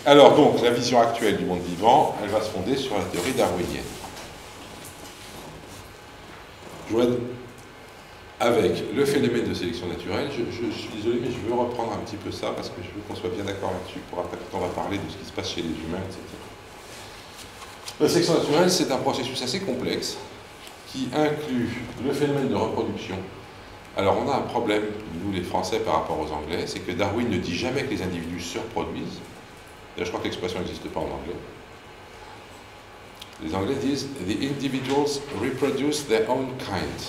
Alors donc, la vision actuelle du monde vivant, elle va se fonder sur la théorie darwinienne. Je voudrais, avec le phénomène de sélection naturelle, je suis désolé, mais je veux reprendre un petit peu ça, parce que je veux qu'on soit bien d'accord là-dessus, pour après, quand on va parler de ce qui se passe chez les humains, etc. La sélection naturelle, c'est un processus assez complexe, qui inclut le phénomène de reproduction. Alors on a un problème, nous les Français, par rapport aux Anglais, c'est que Darwin ne dit jamais que les individus se reproduisent. D'ailleurs, je crois que l'expression n'existe pas en anglais. Les Anglais disent « The individuals reproduce their own kind ».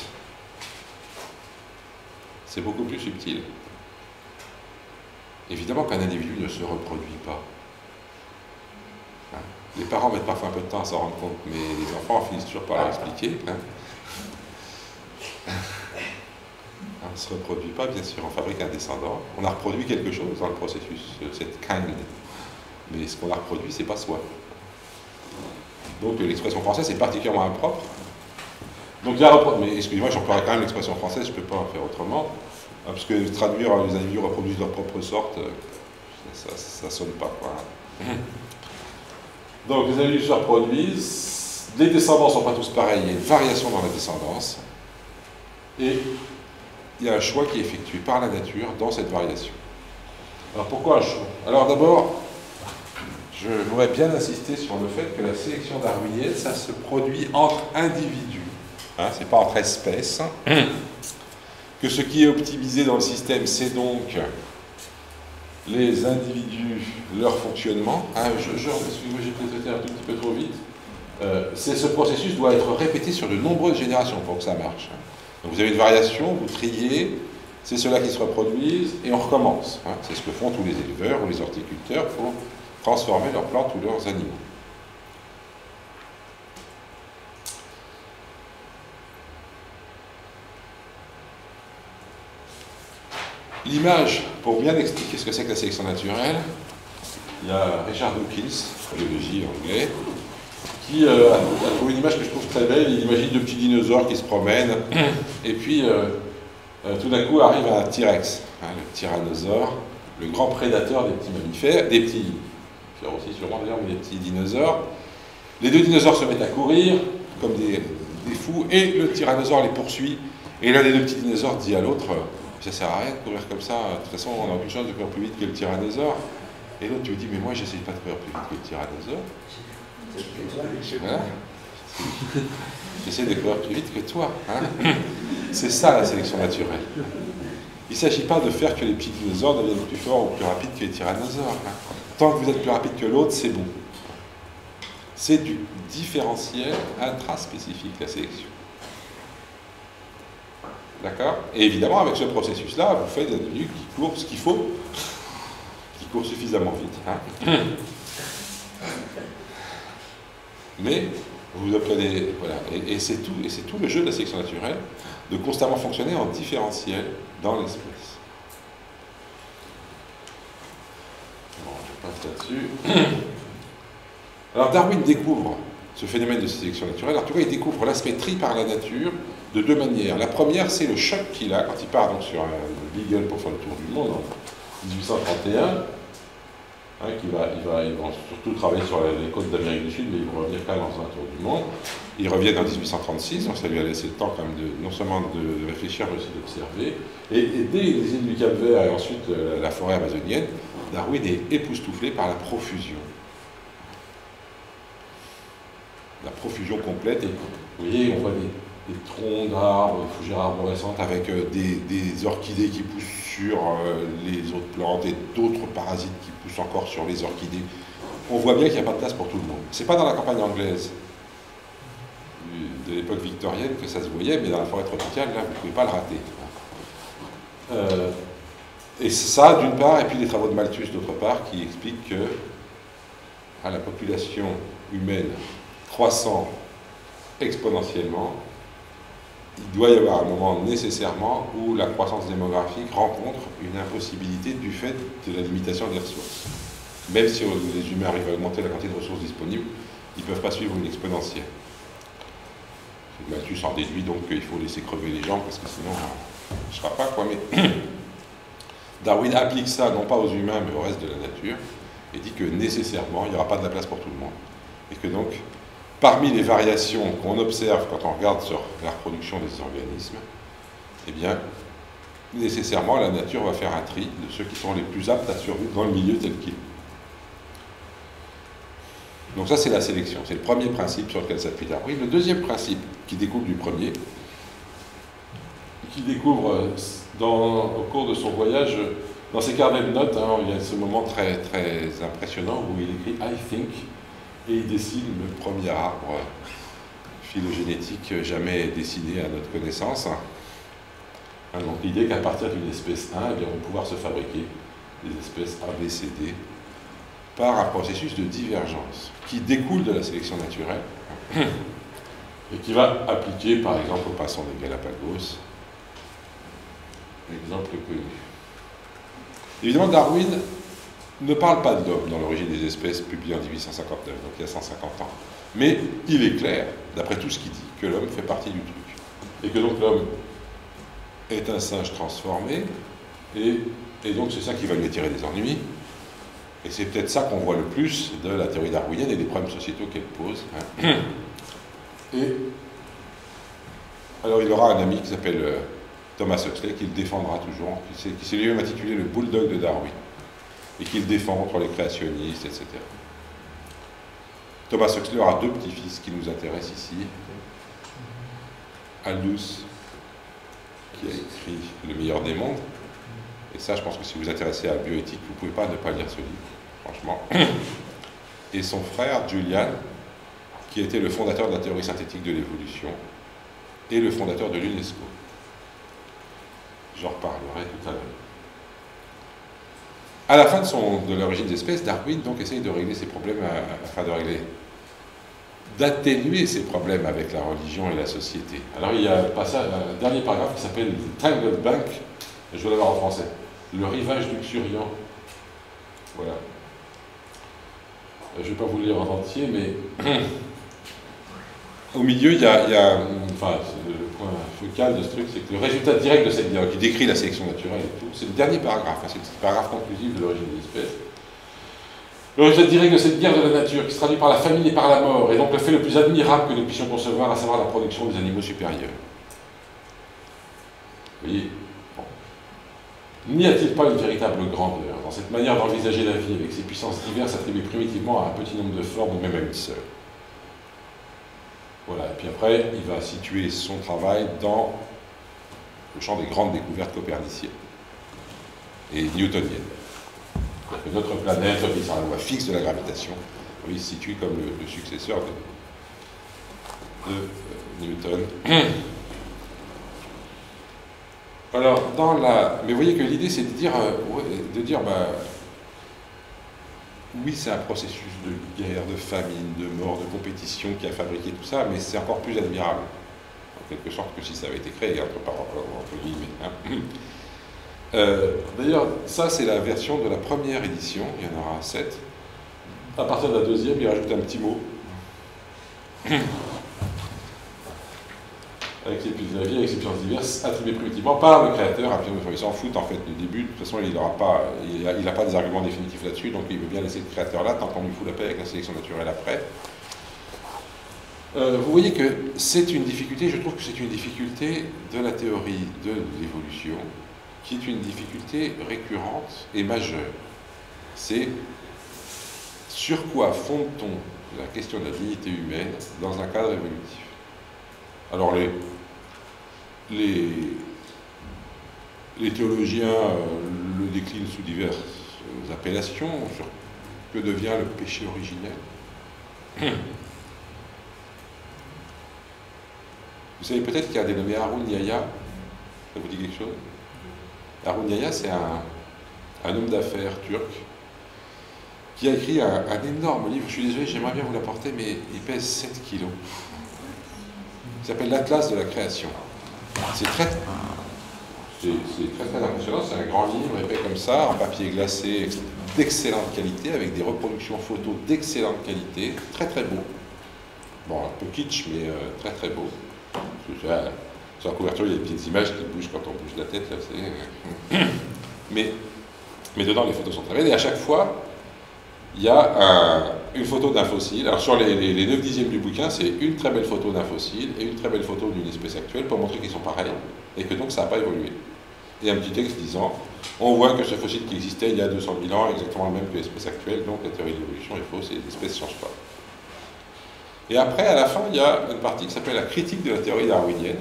C'est beaucoup plus subtil. Évidemment qu'un individu ne se reproduit pas. Hein? Les parents mettent parfois un peu de temps à s'en rendre compte, mais les enfants finissent toujours par leur expliquer. Hein? On ne se reproduit pas, bien sûr, on fabrique un descendant. On a reproduit quelque chose dans le processus, cette kind. Mais ce qu'on a reproduit, c'est pas soi. Donc l'expression française est particulièrement impropre. Donc mais excusez-moi, j'emploierai quand même l'expression française, je ne peux pas en faire autrement. Parce que traduire les individus reproduisent leur propre sorte, ça ne sonne pas, quoi. Donc les individus se reproduisent, les descendants ne sont pas tous pareils, il y a une variation dans la descendance. Et il y a un choix qui est effectué par la nature dans cette variation. Alors pourquoi un choix? Alors d'abord, je voudrais bien insister sur le fait que la sélection darwinienne, ça se produit entre individus, hein, c'est pas entre espèces, que ce qui est optimisé dans le système, c'est donc les individus, leur fonctionnement. Hein, excusez-moi, j'ai peut-être été un tout petit peu trop vite. Ce processus doit être répété sur de nombreuses générations pour que ça marche. Donc vous avez une variation, vous triez, c'est ceux-là qui se reproduisent, et on recommence. Hein. C'est ce que font tous les éleveurs ou les horticulteurs pour transformer leurs plantes ou leurs animaux. L'image, pour bien expliquer ce que c'est que la sélection naturelle, il y a Richard Dawkins, biologie anglais, qui a trouvé une image que je trouve très belle. Il imagine deux petits dinosaures qui se promènent, et puis tout d'un coup arrive un T-Rex, hein, le tyrannosaure, le grand prédateur des petits mammifères, des petits, aussi sûrement d'ailleurs, mais des petits dinosaures. Les deux dinosaures se mettent à courir, comme des fous, et le tyrannosaure les poursuit, et l'un des deux petits dinosaures dit à l'autre, ça sert à rien de courir comme ça, de toute façon on n'a aucune chance de courir plus vite que le tyrannosaure. Et l'autre lui dit, mais moi j'essaye pas de courir plus vite que le tyrannosaure. Voilà. J'essaie de courir plus vite que toi. Hein. C'est ça la sélection naturelle. Il ne s'agit pas de faire que les petits dinosaures deviennent plus forts ou plus rapides que les tyrannosaures. Hein. Tant que vous êtes plus rapide que l'autre, c'est bon. C'est du différentiel intraspécifique, la sélection. D'accord? Et évidemment, avec ce processus-là, vous faites des individus qui courent ce qu'il faut, qui courent suffisamment vite. Hein. Mais vous obtenez, voilà, et c'est tout le jeu de la sélection naturelle, de constamment fonctionner en différentiel dans l'espèce. Bon, je passe là-dessus. Alors Darwin découvre ce phénomène de sélection naturelle. En tout cas, il découvre l'aspect tri par la nature de deux manières. La première, c'est le choc qu'il a quand il part donc sur un Beagle pour faire le tour du monde en 1831. Hein, il va surtout travailler sur les côtes d'Amérique du Sud, mais il va revenir quand même dans un tour du monde. Il revient en 1836, donc ça lui a laissé le temps quand même non seulement de réfléchir, mais aussi d'observer. Et dès les îles du Cap-Vert et ensuite la forêt amazonienne, Darwin est époustouflé par la profusion. La profusion complète. Et vous voyez, on voit des troncs d'arbres, des fougères arborescentes avec des orchidées qui poussent sur les autres plantes et d'autres parasites qui poussent encore sur les orchidées. On voit bien qu'il n'y a pas de place pour tout le monde. C'est pas dans la campagne anglaise de l'époque victorienne que ça se voyait, mais dans la forêt tropicale, là, vous ne pouvez pas le rater. Et ça, d'une part, et puis les travaux de Malthus, d'autre part, qui expliquent que la population humaine croissant exponentiellement, il doit y avoir un moment nécessairement où la croissance démographique rencontre une impossibilité du fait de la limitation des ressources. Même si les humains arrivent à augmenter la quantité de ressources disponibles, ils ne peuvent pas suivre une exponentielle. Malthus en déduit donc qu'il faut laisser crever les gens parce que sinon on ne sera pas quoi. Mais Darwin applique ça non pas aux humains mais au reste de la nature et dit que nécessairement, il n'y aura pas de la place pour tout le monde. Et que donc, parmi les variations qu'on observe quand on regarde sur la reproduction des organismes, eh bien, nécessairement, la nature va faire un tri de ceux qui sont les plus aptes à survivre dans le milieu tel qu'il est. Donc ça, c'est la sélection. C'est le premier principe sur lequel s'appuie Darwin. Le deuxième principe, qui découle du premier, qu'il découvre au cours de son voyage, dans ses carnets de notes, hein, il y a ce moment très, très impressionnant où il écrit « I think » et il dessine le premier arbre phylogénétique jamais dessiné à notre connaissance. Hein, donc l'idée qu'à partir d'une espèce 1, eh bien, on va pouvoir se fabriquer des espèces A, B, C, D par un processus de divergence qui découle de la sélection naturelle et qui va appliquer par exemple au poisson des Galapagos. Exemple connu. Évidemment, Darwin ne parle pas de l'homme dans l'origine des espèces, publié en 1859, donc il y a 150 ans. Mais il est clair, d'après tout ce qu'il dit, que l'homme fait partie du truc. Et que donc l'homme est un singe transformé, et donc c'est ça qui va lui attirer des ennuis. Et c'est peut-être ça qu'on voit le plus de la théorie darwinienne et des problèmes sociétaux qu'elle pose. Hein. Et alors il aura un ami qui s'appelle Thomas Huxley, qui le défendra toujours, qui s'est lui-même intitulé le bulldog de Darwin, et qui le défend contre les créationnistes, etc. Thomas Huxley aura deux petits-fils qui nous intéressent ici. Aldous, qui a écrit Le meilleur des mondes, et ça, je pense que si vous vous intéressez à la bioéthique, vous ne pouvez pas ne pas lire ce livre, franchement. Et son frère, Julian, qui était le fondateur de la théorie synthétique de l'évolution, et le fondateur de l'UNESCO. J'en reparlerai tout à l'heure. À la fin de l'origine des espèces, Darwin donc essaye de régler ses problèmes, d'atténuer ses problèmes avec la religion et la société. Alors il y a un dernier paragraphe qui s'appelle « Tangled Bank », je vais l'avoir en français, « Le rivage luxuriant ». Voilà. Je ne vais pas vous le lire en entier, mais au milieu, il y a enfin, le point focal de ce truc, c'est que le résultat direct de cette guerre, qui décrit la sélection naturelle et tout, c'est le dernier paragraphe, hein, c'est le paragraphe conclusif de l'origine des espèces. Le résultat direct de cette guerre de la nature, qui se traduit par la famine et par la mort, est donc le fait le plus admirable que nous puissions concevoir, à savoir la production des animaux supérieurs. Vous voyez, bon. N'y a-t-il pas une véritable grandeur dans cette manière d'envisager la vie avec ses puissances diverses attribuées primitivement à un petit nombre de formes ou même à une seule? Voilà, et puis après, il va situer son travail dans le champ des grandes découvertes coperniciennes et newtoniennes. Que notre planète, obéissant à la loi fixe de la gravitation, il se situe comme le successeur de Newton. Alors, mais vous voyez que l'idée, c'est de dire, oui, c'est un processus de guerre, de famine, de mort, de compétition qui a fabriqué tout ça, mais c'est encore plus admirable, en quelque sorte, que si ça avait été créé, entre guillemets. Hein. D'ailleurs, ça, c'est la version de la première édition, il y en aura 7. À partir de la deuxième, il rajoute un petit mot. Avec les puces de la vie, avec ses puissances diverses, attribuées primitivement par le créateur. Il s'en fout en fait du début, de toute façon il n'a pas des arguments définitifs là-dessus, donc il veut bien laisser le créateur là, tant qu'on lui fout la paix avec la sélection naturelle après. Vous voyez que c'est une difficulté, je trouve que c'est une difficulté de la théorie de l'évolution, qui est une difficulté récurrente et majeure. C'est sur quoi fonde-t-on la question de la dignité humaine dans un cadre évolutif? Alors les théologiens le déclinent sous diverses appellations, sur que devient le péché originel. Vous savez peut-être qu'il y a un dénommé Harun Yahya, ça vous dit quelque chose? Harun Yahya, c'est un homme d'affaires turc qui a écrit un énorme livre, je suis désolé, j'aimerais bien vous l'apporter, mais il pèse 7 kilos. Il s'appelle l'Atlas de la création. C'est très impressionnant, c'est un grand livre épais comme ça, en papier glacé, d'excellente qualité, avec des reproductions photos d'excellente qualité, très très beau. Bon, un peu kitsch, mais très très beau. Sur la couverture, il y a des petites images qui bougent quand on bouge la tête, là, mais dedans, les photos sont très belles, et à chaque fois, il y a une photo d'un fossile. Alors sur les 9 dixièmes du bouquin, c'est une très belle photo d'un fossile et une très belle photo d'une espèce actuelle pour montrer qu'ils sont pareils et que donc ça n'a pas évolué. Et un petit texte disant, on voit que ce fossile qui existait il y a 200 000 ans est exactement le même que l'espèce actuelle, donc la théorie de l'évolution est fausse et les espèces ne changent pas. Et après, à la fin, il y a une partie qui s'appelle la critique de la théorie darwinienne.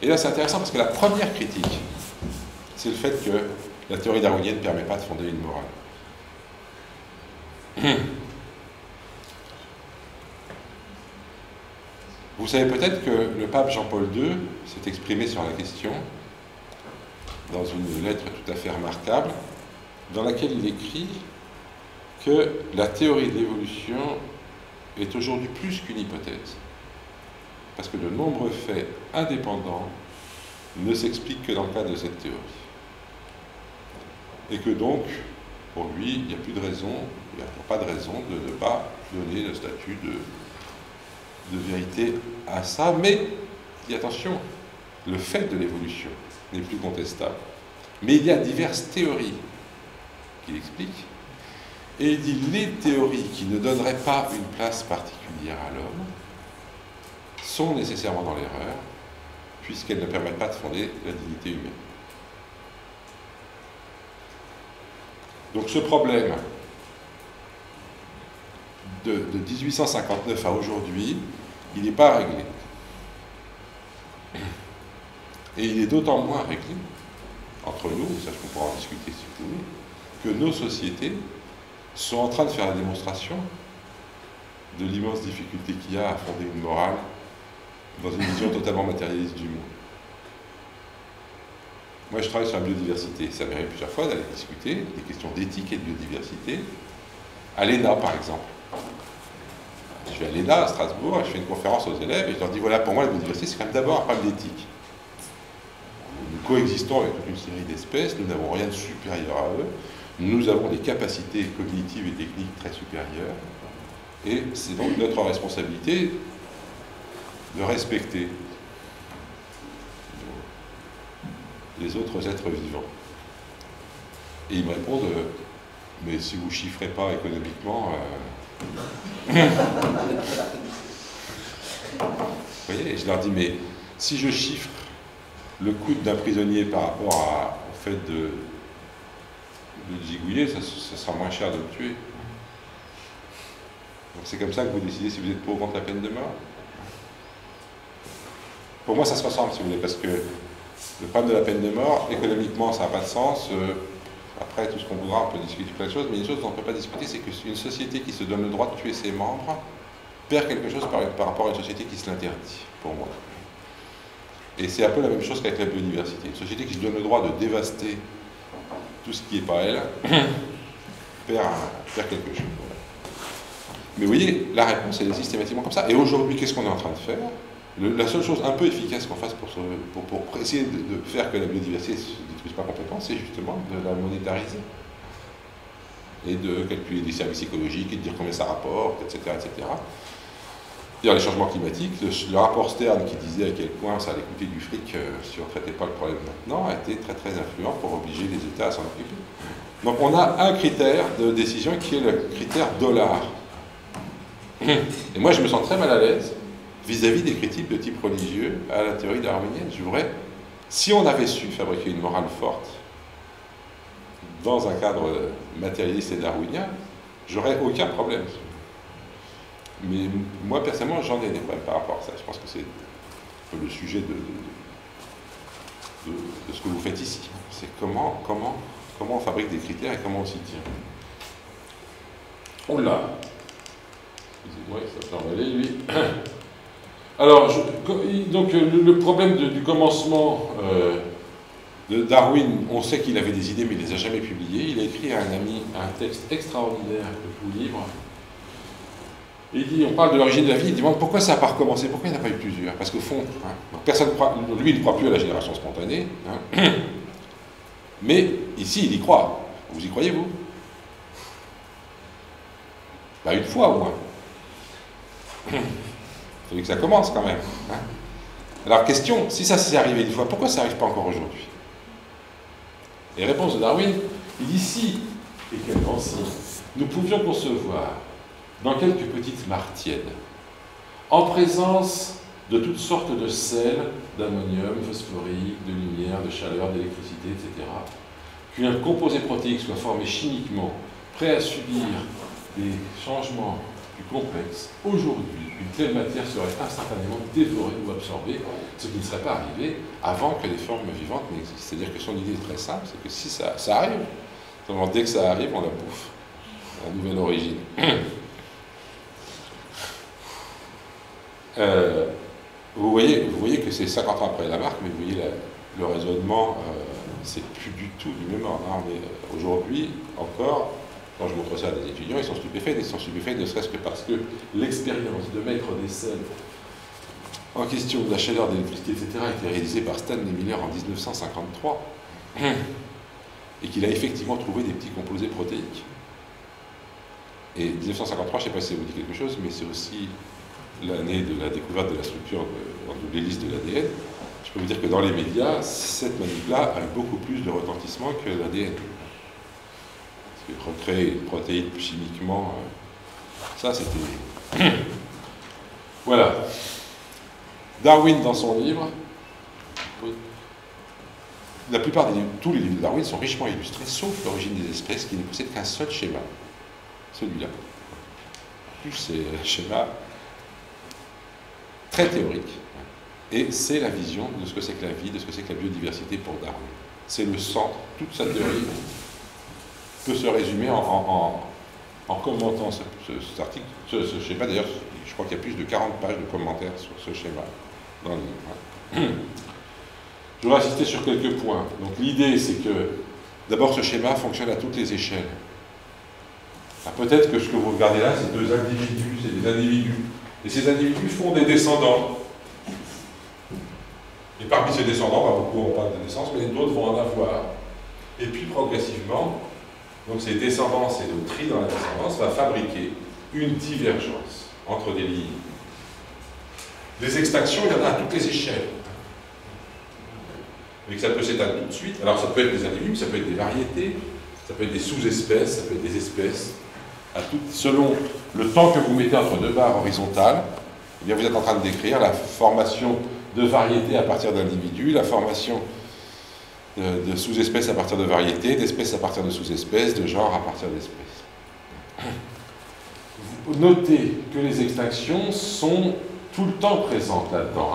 Et là, c'est intéressant parce que la première critique, c'est le fait que la théorie darwinienne ne permet pas de fonder une morale. Vous savez peut-être que le pape Jean-Paul II s'est exprimé sur la question dans une lettre tout à fait remarquable, dans laquelle il écrit que la théorie de l'évolution est aujourd'hui plus qu'une hypothèse, parce que de nombreux faits indépendants ne s'expliquent que dans le cadre de cette théorie. Et que donc, pour lui, il n'y a plus de raison, il n'y a pas de raison de ne pas donner le statut de vérité à ça, mais, dit attention, le fait de l'évolution n'est plus contestable. Mais il y a diverses théories qu'il explique, et il dit les théories qui ne donneraient pas une place particulière à l'homme sont nécessairement dans l'erreur, puisqu'elles ne permettent pas de fonder la dignité humaine. Donc ce problème de 1859 à aujourd'hui, il n'est pas réglé. Et il est d'autant moins réglé, entre nous, ça je pourra en discuter si vous voulez, que nos sociétés sont en train de faire la démonstration de l'immense difficulté qu'il y a à fonder une morale dans une vision totalement matérialiste du monde. Moi, je travaille sur la biodiversité. Ça m'arrive plusieurs fois d'aller discuter des questions d'éthique et de biodiversité. À l'ENA, par exemple. Je suis à l'ENA, à Strasbourg, et je fais une conférence aux élèves, et je leur dis, voilà, pour moi, la biodiversité, c'est quand même d'abord un problème d'éthique. Nous coexistons avec toute une série d'espèces, nous n'avons rien de supérieur à eux, nous avons des capacités cognitives et techniques très supérieures, et c'est donc notre responsabilité de respecter les autres êtres vivants. Et ils me répondent, mais si vous ne chiffrez pas économiquement... Vous voyez, je leur dis, mais si je chiffre le coût d'un prisonnier par rapport au fait de le gigouiller, ça sera moins cher de le tuer. Donc c'est comme ça que vous décidez si vous êtes pour ou contre la peine de mort. Pour moi, ça se ressemble, si vous voulez, parce que le problème de la peine de mort, économiquement, ça n'a pas de sens. Après, tout ce qu'on voudra, on peut discuter plein de choses, mais une chose dont on ne peut pas discuter, c'est qu'une société qui se donne le droit de tuer ses membres perd quelque chose par rapport à une société qui se l'interdit, pour moi. Et c'est un peu la même chose qu'avec la biodiversité. Une société qui se donne le droit de dévaster tout ce qui n'est pas elle perd quelque chose. Mais vous voyez, la réponse, elle est systématiquement comme ça. Et aujourd'hui, qu'est-ce qu'on est en train de faire ? La seule chose un peu efficace qu'on fasse pour essayer de faire que la biodiversité ne se détruise pas complètement, c'est justement de la monétariser. Et de calculer des services écologiques et de dire combien ça rapporte, etc. etc. D'ailleurs, les changements climatiques, le rapport Stern qui disait à quel point ça allait coûter du fric si on ne traitait pas le problème maintenant, a été très très influent pour obliger les États à s'en occuper. Donc on a un critère de décision qui est le critère dollar. Et moi je me sens très mal à l'aise vis-à-vis des critiques de type religieux à la théorie darwinienne. Je voudrais, si on avait su fabriquer une morale forte dans un cadre matérialiste et darwinien, j'aurais aucun problème. Mais moi, personnellement, j'en ai des problèmes par rapport à ça. Je pense que c'est le sujet de ce que vous faites ici. C'est comment on fabrique des critères et comment on s'y tient. On l'a. Excusez-moi, ça fait emballer, lui. Alors, donc, le problème du commencement de Darwin, on sait qu'il avait des idées, mais il ne les a jamais publiées. Il a écrit à un ami un texte extraordinaire que je vous livre. Il dit, on parle de l'origine de la vie, il demande pourquoi ça n'a pas recommencé, pourquoi il n'y en a pas eu plusieurs. Parce qu'au fond, personne croit, lui il ne croit plus à la génération spontanée, mais ici il y croit. Vous y croyez, vous? Bah, une fois au moins. Il fallait que ça commence quand même. Alors question, si ça s'est arrivé une fois, pourquoi ça n'arrive pas encore aujourd'hui? Et réponse de Darwin, il dit si et quel grand signe, nous pouvions concevoir dans quelques petites mares tièdes, en présence de toutes sortes de sels, d'ammonium, phosphorique, de lumière, de chaleur, d'électricité, etc., qu'un composé protéique soit formé chimiquement, prêt à subir des changements plus complexes, aujourd'hui, une telle matière serait instantanément dévorée ou absorbée, ce qui ne serait pas arrivé avant que les formes vivantes n'existent. C'est-à-dire que son idée est très simple, c'est que si ça arrive, dès que ça arrive, on la bouffe. La nouvelle origine. Vous voyez que c'est 50 ans après Lamarck, mais vous voyez le raisonnement, c'est plus du tout du même ordre. Aujourd'hui, encore, quand je montre ça à des étudiants, ils sont stupéfaits ne serait-ce que parce que l'expérience de mettre des sels en question de la chaleur, de l'électricité, etc., a été réalisée par Stanley Miller en 1953, et qu'il a effectivement trouvé des petits composés protéiques. Et 1953, je ne sais pas si ça vous dit quelque chose, mais c'est aussi l'année de la découverte de la structure de l'hélice de l'ADN. Je peux vous dire que dans les médias, cette manip-là a eu beaucoup plus de retentissement que l'ADN. Parce que recréer une protéine chimiquement, ça c'était... Voilà. Darwin, dans son livre, la plupart tous les livres de Darwin sont richement illustrés, sauf l'origine des espèces, qui ne possède qu'un seul schéma. Celui-là. En plus, c'est un schéma très théorique. Et c'est la vision de ce que c'est que la vie, de ce que c'est que la biodiversité pour Darwin. C'est le centre. Toute sa théorie peut se résumer en commentant cet article, ce schéma. D'ailleurs, je crois qu'il y a plus de 40 pages de commentaires sur ce schéma dans le livre. Je vais insister sur quelques points. Donc l'idée, c'est que, d'abord, ce schéma fonctionne à toutes les échelles. Peut-être que ce que vous regardez là, c'est deux individus, c'est des individus. Et ces individus font des descendants. Et parmi ces descendants, beaucoup n'ont pas de naissance, mais d'autres vont en avoir. Et puis progressivement, donc ces descendances et le tri dans la descendance va fabriquer une divergence entre des lignes. Les extinctions, il y en a à toutes les échelles. Mais que ça peut s'éteindre tout de suite. Alors ça peut être des individus, ça peut être des variétés, ça peut être des sous-espèces, ça peut être des espèces. Selon le temps que vous mettez entre deux barres horizontales, eh bien vous êtes en train de décrire la formation de variétés à partir d'individus, la formation de sous-espèces à partir de variétés, d'espèces à partir de sous-espèces, de genres à partir d'espèces. Vous notez que les extinctions sont tout le temps présentes là-dedans.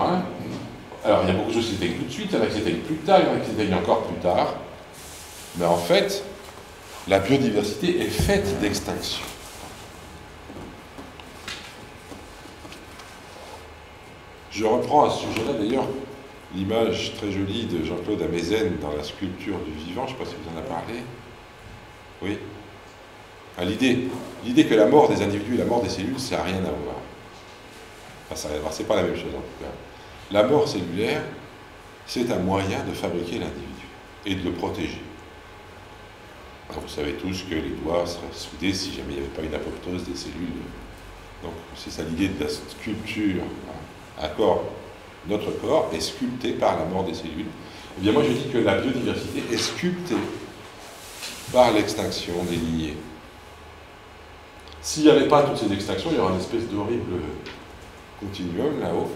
Alors il y a beaucoup de choses qui s'éteignent tout de suite, il y en a qui s'éteignent plus tard, il y en a qui s'éteignent encore plus tard. Mais en fait, la biodiversité est faite d'extinction. Je reprends à ce sujet-là d'ailleurs l'image très jolie de Jean-Claude Amezen dans la sculpture du vivant, je ne sais pas si vous en avez parlé. Oui. L'idée que la mort des individus et la mort des cellules, ça n'a rien à voir. Enfin, c'est pas la même chose en tout cas. La mort cellulaire, c'est un moyen de fabriquer l'individu et de le protéger. Alors, vous savez tous que les doigts seraient soudés si jamais il n'y avait pas une apoptose des cellules. Donc, c'est ça l'idée de la sculpture. Notre corps est sculpté par la mort des cellules. Eh bien, moi, je dis que la biodiversité est sculptée par l'extinction des lignées. S'il n'y avait pas toutes ces extinctions, il y aurait une espèce d'horrible continuum là-haut.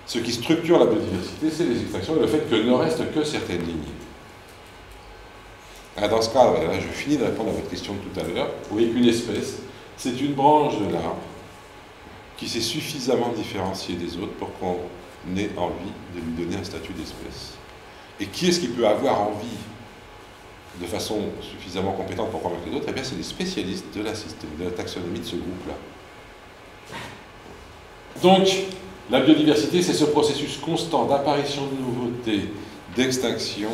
Ce qui structure la biodiversité, c'est les extinctions et le fait qu'il ne reste que certaines lignées. Dans ce cas, là, je finis de répondre à votre question de tout à l'heure. Vous voyez qu'une espèce, c'est une branche de l'arbre qui s'est suffisamment différenciée des autres pour qu'on ait envie de lui donner un statut d'espèce. Et qui est-ce qui peut avoir envie, de façon suffisamment compétente pour convaincre les autres? Eh bien, c'est les spécialistes de la taxonomie de ce groupe-là. Donc, la biodiversité, c'est ce processus constant d'apparition de nouveautés, d'extinction.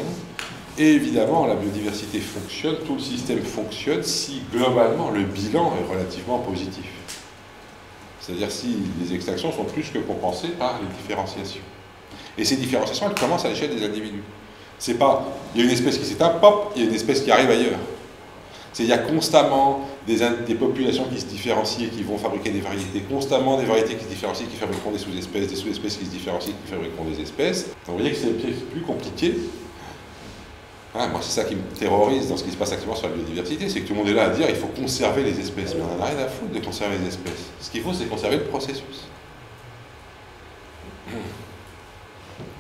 Et évidemment, la biodiversité fonctionne, tout le système fonctionne si, globalement, le bilan est relativement positif. C'est-à-dire si les extinctions sont plus que compensées par les différenciations. Et ces différenciations, elles commencent à l'échelle des individus. C'est pas, il y a une espèce qui s'éteint, pop, il y a une espèce qui arrive ailleurs. Il y a constamment des populations qui se différencient et qui vont fabriquer des variétés, constamment des variétés qui se différencient et qui fabriqueront des sous-espèces qui se différencient et qui fabriqueront des espèces. Donc vous voyez que c'est plus compliqué. Hein, moi, c'est ça qui me terrorise dans ce qui se passe actuellement sur la biodiversité, c'est que tout le monde est là à dire il faut conserver les espèces. Mais on n'en a rien à foutre de conserver les espèces. Ce qu'il faut, c'est conserver le processus.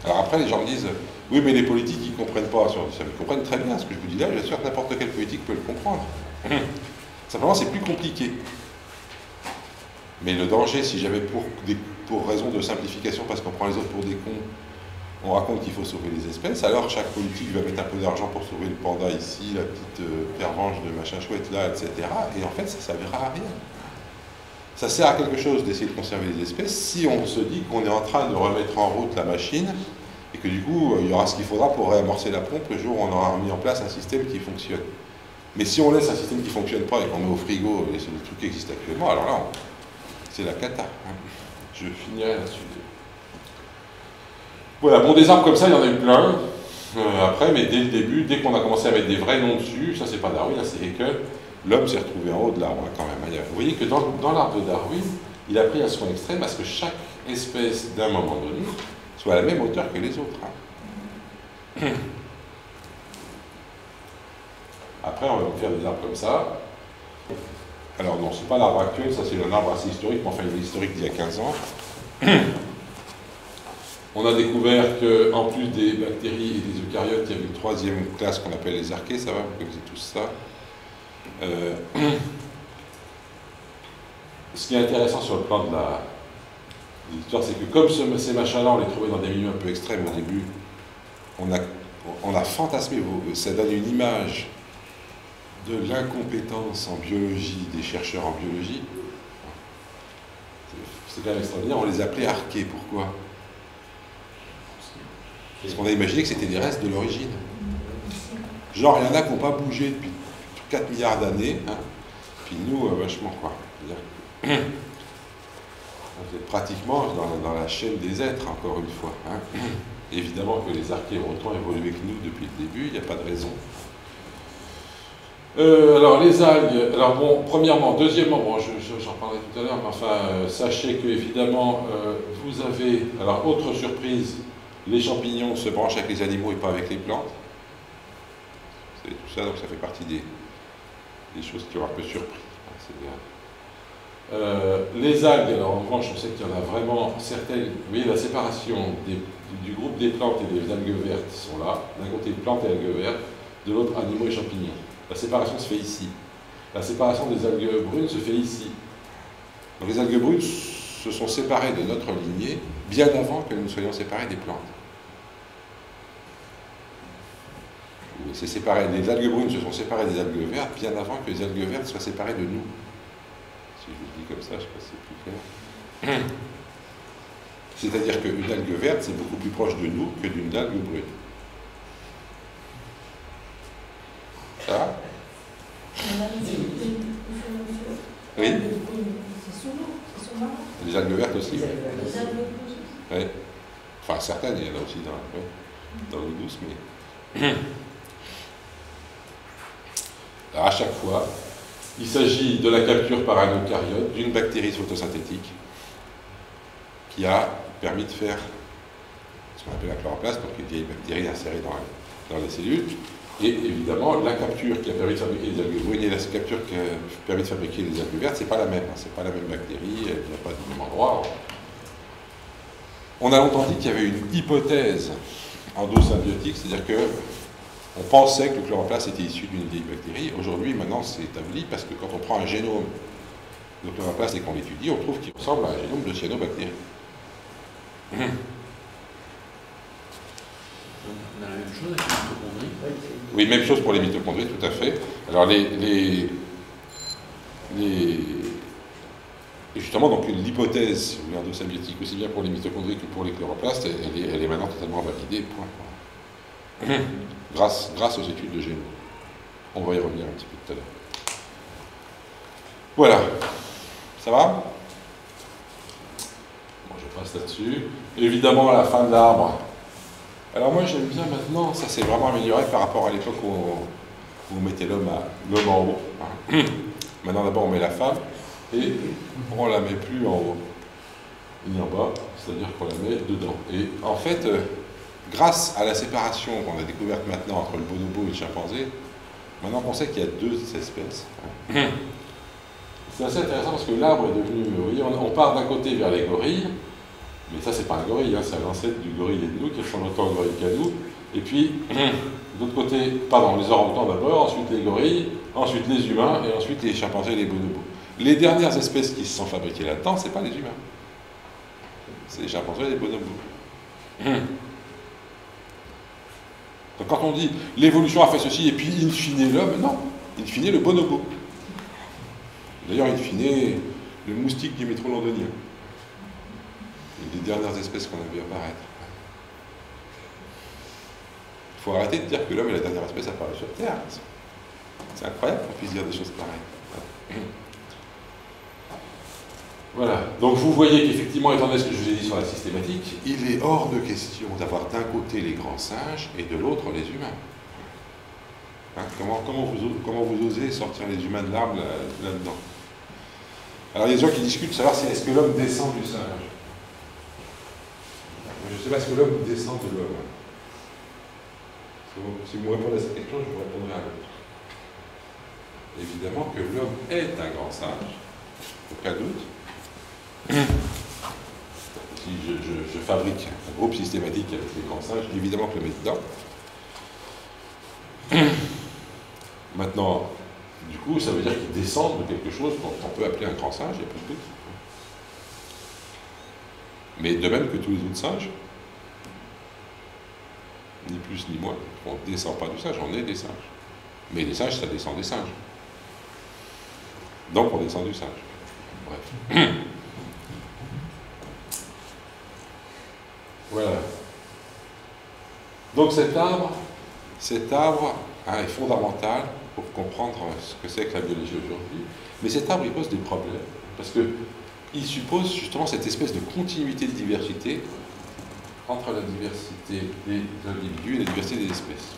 Alors après, les gens me disent oui, mais les politiques, ils ne comprennent pas. Ça, ils comprennent très bien ce que je vous dis là. Je suis sûr que n'importe quel politique peut le comprendre. Simplement, c'est plus compliqué. Mais le danger, si j'avais pour raison de simplification, parce qu'on prend les autres pour des cons, on raconte qu'il faut sauver les espèces, alors chaque politique va mettre un peu d'argent pour sauver le panda ici, la petite pervenche de machin chouette là, etc. Et en fait, ça ne servira à rien. Ça sert à quelque chose d'essayer de conserver les espèces si on se dit qu'on est en train de remettre en route la machine et que du coup, il y aura ce qu'il faudra pour réamorcer la pompe le jour où on aura mis en place un système qui fonctionne. Mais si on laisse un système qui ne fonctionne pas et qu'on met au frigo les trucs qui existent actuellement, alors là, c'est la cata. Je finirai là-dessus. Voilà, bon, des arbres comme ça, il y en a eu plein. Après, mais dès le début, dès qu'on a commencé à mettre des vrais noms dessus, ça c'est pas Darwin, c'est Haeckel, l'homme s'est retrouvé en haut de l'arbre quand même. Vous voyez que dans l'arbre de Darwin, il a pris un soin extrême à ce que chaque espèce d'un moment donné soit à la même hauteur que les autres. Après, on va faire des arbres comme ça. Alors non, c'est pas l'arbre actuel, ça c'est un arbre assez historique, mais enfin il est historique d'il y a 15 ans. On a découvert qu'en plus des bactéries et des eucaryotes, il y avait une troisième classe qu'on appelle les archées, ça va, vous connaissez tous ça. Ce qui est intéressant sur le plan de l'histoire, c'est que comme ces machins-là, on les trouvait dans des milieux un peu extrêmes au début, on a fantasmé, ça donne une image de l'incompétence en biologie des chercheurs en biologie. C'est quand même extraordinaire, on les appelait archées, pourquoi ? Parce qu'on a imaginé que c'était des restes de l'origine. Genre, il y en a qui n'ont pas bougé depuis 4 milliards d'années, hein, puis nous, vachement, quoi. On est pratiquement dans la chaîne des êtres, encore une fois. Hein. Évidemment que les archées ont autant évolué que nous depuis le début, il n'y a pas de raison. Alors, les algues, alors bon, premièrement, deuxièmement, bon, j'en parlerai tout à l'heure, mais enfin, sachez que, évidemment, vous avez, alors, autre surprise, les champignons se branchent avec les animaux et pas avec les plantes. C'est tout ça, donc ça fait partie des choses qui ont un peu surpris. C'est bien. Les algues, alors en revanche, on sait qu'il y en a vraiment certaines. Vous voyez, la séparation du groupe des plantes et des algues vertes sont là. D'un côté, plantes et algues vertes, de l'autre, animaux et champignons. La séparation se fait ici. La séparation des algues brunes se fait ici. Donc les algues brunes se sont séparées de notre lignée bien avant que nous ne soyons séparés des plantes. Les algues brunes se sont séparées des algues vertes bien avant que les algues vertes soient séparées de nous. Si je vous le dis comme ça, je ne sais pas si c'est plus clair. C'est-à-dire qu'une algue verte, c'est beaucoup plus proche de nous que d'une algue brune. Ça va ? Oui. Les algues vertes aussi, oui. Oui. Enfin, certaines, il y en a aussi dans l'eau douce, mais... Alors, à chaque fois, il s'agit de la capture par un eucaryote d'une bactérie photosynthétique qui a permis de faire ce qu'on appelle la chloroplaste, donc une vieille bactérie insérée dans les cellules. Et évidemment, la capture qui a permis de fabriquer les algues brunes et la capture qui a permis de fabriquer les algues vertes, c'est pas la même. C'est pas la même bactérie, elle ne vient pas du même endroit. On a longtemps dit qu'il y avait une hypothèse endosymbiotique, c'est-à-dire que on pensait que le chloroplaste était issu d'une vieille bactérie. Aujourd'hui, maintenant, c'est établi parce que quand on prend un génome de chloroplaste et qu'on l'étudie, on trouve qu'il ressemble à un génome de cyanobactéries. On a la même chose avec les mitochondries. Oui, même chose pour les mitochondries, tout à fait. Alors, et justement, donc l'hypothèse endosymbiotique, aussi bien pour les mitochondries que pour les chloroplastes, elle est maintenant totalement validée. Point. Grâce aux études de génome. On va y revenir un petit peu tout à l'heure. Voilà. Ça va ? Bon, je passe là-dessus. Évidemment, à la fin de l'arbre. Alors moi, j'aime bien maintenant, ça s'est vraiment amélioré par rapport à l'époque où on mettait l'homme en haut. Maintenant, d'abord, on met la femme et on ne la met plus en haut ni en bas, c'est-à-dire qu'on la met dedans. Et en fait, grâce à la séparation qu'on a découverte maintenant entre le bonobo et le chimpanzé, maintenant qu'on sait qu'il y a deux espèces, c'est assez intéressant parce que l'arbre est devenu, vous voyez, on part d'un côté vers les gorilles, mais ça c'est pas un gorille, hein, c'est un ancêtre du gorille et de nous qui ressemble autant au gorille qu'à nous, et puis de l'autre côté, pardon, les orang-outans d'abord, ensuite les gorilles, ensuite les humains, et ensuite les chimpanzés et les bonobos. Les dernières espèces qui se sont fabriquées là-dedans, c'est pas les humains, c'est les chimpanzés et les bonobos. Donc quand on dit l'évolution a fait ceci et puis in fine l'homme, non, in fine le bonobo. D'ailleurs, in fine le moustique du métro londonien. Les dernières espèces qu'on a vu apparaître. Il faut arrêter de dire que l'homme est la dernière espèce à apparaître sur Terre. C'est incroyable qu'on puisse dire des choses pareilles. Voilà, donc vous voyez qu'effectivement, étant donné ce que je vous ai dit sur la systématique, il est hors de question d'avoir d'un côté les grands singes et de l'autre les humains. Hein, comment vous osez sortir les humains de l'arbre là-dedans? Alors il y a des gens qui discutent de savoir si est-ce que l'homme descend du singe. Je ne sais pas si l'homme descend de l'homme. Si vous me répondez à cette question, je vous répondrai à l'autre. Évidemment que l'homme est un grand singe, aucun doute. Si je fabrique un groupe systématique avec les grands singes, évidemment que je le mets dedans. Maintenant, du coup, ça veut dire qu'ils descendent de quelque chose qu'on peut appeler un grand singe, il n'y a plus de doute. Mais de même que tous les autres singes, ni plus ni moins, on ne descend pas du singe, on est des singes. Mais les singes, ça descend des singes. Donc on descend du singe. Bref. Voilà. Donc cet arbre est fondamental pour comprendre ce que c'est que la biologie aujourd'hui. Mais cet arbre, il pose des problèmes. Parce qu'il suppose justement cette espèce de continuité de diversité entre la diversité des individus et la diversité des espèces.